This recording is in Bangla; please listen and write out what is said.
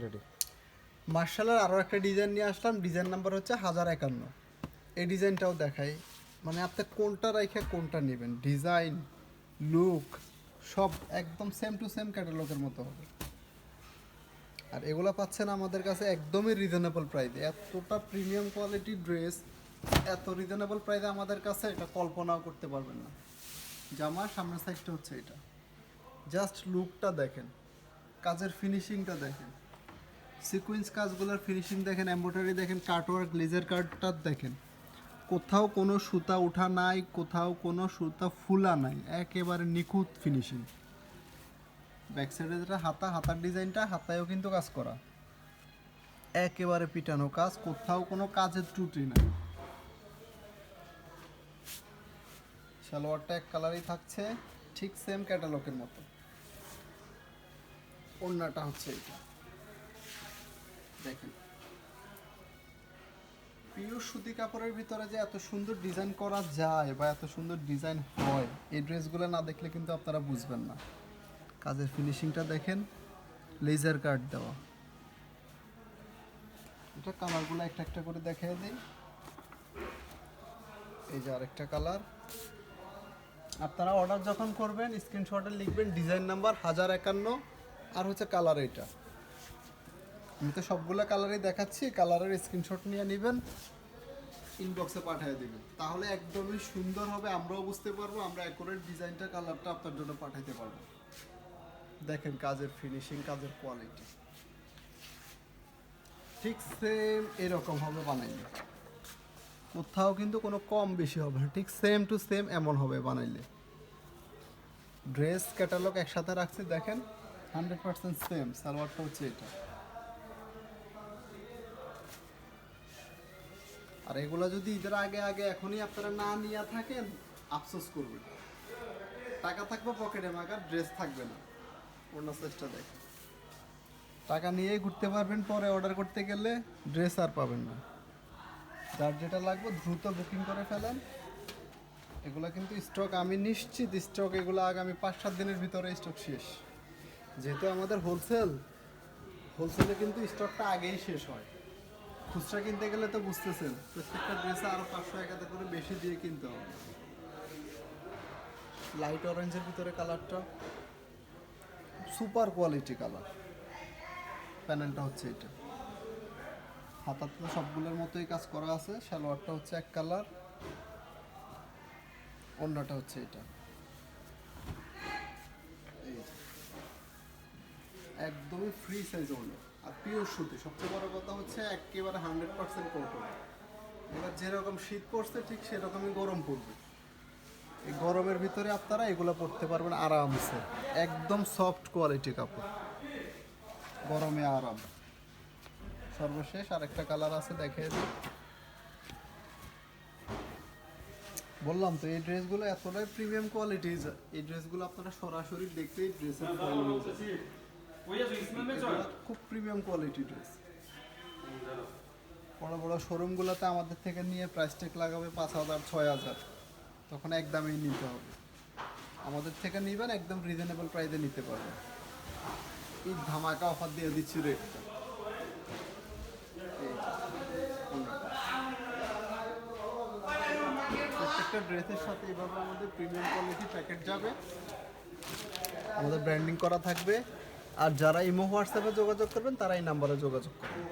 রেডি। মার্শালের আরও একটা ডিজাইন নিয়ে আসলাম, ডিজাইন নাম্বার হচ্ছে 1051। এই ডিজাইনটাও দেখাই, মানে আপনি কোনটা রেখে কোনটা নেবেন, ডিজাইন লুক সব একদম সেম টু সেম ক্যাটালগের মতো হবে। আর এগুলো পাচ্ছেন আমাদের কাছে একদমই রিজনেবল প্রাইসে। এতটা প্রিমিয়াম কোয়ালিটির ড্রেস এত রিজনেবল প্রাইসে আমাদের কাছে এটা কল্পনাও করতে পারবেন না। জামার সামনের সাইজটা হচ্ছে এটা, জাস্ট লুকটা দেখেন, কাজের ফিনিশিংটা দেখেন, সিকুয়েন্স কাজগুলোর ফিনিশিং দেখেন, এমব্রয়ডারি দেখেন, কাটওয়ার্ক লেজার কাটটা দেখেন, কোথাও কোনো সুতা ওঠা নাই, কোথাও কোনো সুতা ফুলা নাই, একেবারে নিখুঁত ফিনিশিং। ব্যাক সাইডে যেটা হাতার ডিজাইনটা, হাতায়ও কিন্তু কাজ করা, একেবারে পিটানো কাজ, কোথাও কোনো কাজের ত্রুটি নাই। সালোয়ারটা এক কালারই থাকছে, ঠিক সেম ক্যাটালগের মতো। ওড়নাটা হচ্ছে এটা দেখেন, পিওর সুতি কাপড়ের ভিতরে যে এত সুন্দর ডিজাইন করা যায় বা এত সুন্দর ডিজাইন হয়, এই ড্রেসগুলো না দেখলে কিন্তু আপনারা বুঝবেন না। কাজের ফিনিশিংটা দেখেন, লেজার কাট দেওয়া। এটা কালারগুলো একটা একটা করে দেখিয়ে দিই। এই যে আরেকটা কালার। আপনারা অর্ডার যখন করবেন স্ক্রিনশটে লিখবেন ডিজাইন নাম্বার 1051 আর হচ্ছে কালার এটা। আমি তো সবগুলো কালারই দেখাচ্ছি, কালারের স্ক্রিনশট নিয়ে নেবেন, ইনবক্সে পাঠিয়ে দেবেন, তাহলে একদমই সুন্দর হবে, আমরাও বুঝতে পারবো, আমরা অ্যাকুরেট ডিজাইনটা কালারটা আপনার জন্য পাঠাইতে পারবো। দেখেন কাজের ফিনিশিং, কাজের কোয়ালিটি ঠিক সেম এরকম হবে বানাইলে, কোথাও কিন্তু কোনো কম বেশি হবে না, ঠিক সেম টু সেম এমন হবে বানাইলে। ড্রেস ক্যাটালগ একসাথে রাখছি দেখেন, 100% সেম। সালোয়ারটা হচ্ছে এটা। আর এগুলা যদি ঈদের আগে আগে এখনই আপনারা না নিয়ে থাকেন, আফসোস করবেন। টাকা থাকবে পকেটে, মাগার ড্রেস থাকবে না। অন্য চেষ্টা দেখেন, টাকা নিয়েই ঘুরতে পারবেন, পরে অর্ডার করতে গেলে ড্রেস আর পাবেন না। যার যেটা লাগবে দ্রুত বুকিং করে ফেলেন। এগুলো কিন্তু স্টক, আমি নিশ্চিত স্টক এগুলো আগামী 5-7 দিনের ভিতরে স্টক শেষ। যেহেতু আমাদের হোলসেলে কিন্তু স্টকটা আগেই শেষ হয়। খুচরা কিনতে গেলে তো বুঝতেছেন, প্রত্যেকটা ড্রেসে আরও 500-1000 করে বেশি দিয়ে কিনতে হবে। লাইট অরেঞ্জের ভিতরে কালারটা সুপার কোয়ালিটি কালার। প্যানেলটা হচ্ছে এটা, হাতাতে তো সবগুলোর মতোই কাজ করা আছে। সালোয়ারটা হচ্ছে এক কালার, ওড়নাটা হচ্ছে এটা। এই যে, একদমই ফ্রি সাইজ ওড়না আর পিওর সুতি। সবচেয়ে বড় কথা হচ্ছে একেবারে 100% কটন। এবার যেরকম শীত পড়ছে ঠিক সেরকমই গরম পড়বে। এই গরমের ভিতরে আপনারা এগুলো পরতে পারবেন আরামসে, একদম সফট কোয়ালিটি কাপড়, গরমে আরাম। সর্বশেষ আরেকটা কালার আছে, দেখে দিই। বললাম তো এই ড্রেসগুলো এতটাই প্রিমিয়াম কোয়ালিটি, এই ড্রেসগুলো আপনারা সরাসরি দেখতেই ড্রেসের খুব প্রিমিয়াম কোয়ালিটি ড্রেস। বড় বড় শোরুমগুলোতে আমাদের থেকে নিয়ে প্রাইস ট্যাগ লাগাবে 5000-6000, তখন একদমই নিতে হবে। আমাদের থেকে নিবেন একদম রিজনেবল প্রাইসে নিতে পারবেন। এই ধামাকা অফার দিয়ে দিচ্ছি রেটটা। প্রত্যেকটা ড্রেসের সাথে এভাবে আমাদের প্রিমিয়াম কোয়ালিটি প্যাকেট যাবে, আমাদের ব্র্যান্ডিং করা থাকবে। আর যারা ইমো হোয়াটসঅ্যাপে যোগাযোগ করবেন তারা এই নাম্বারে যোগাযোগ করবেন।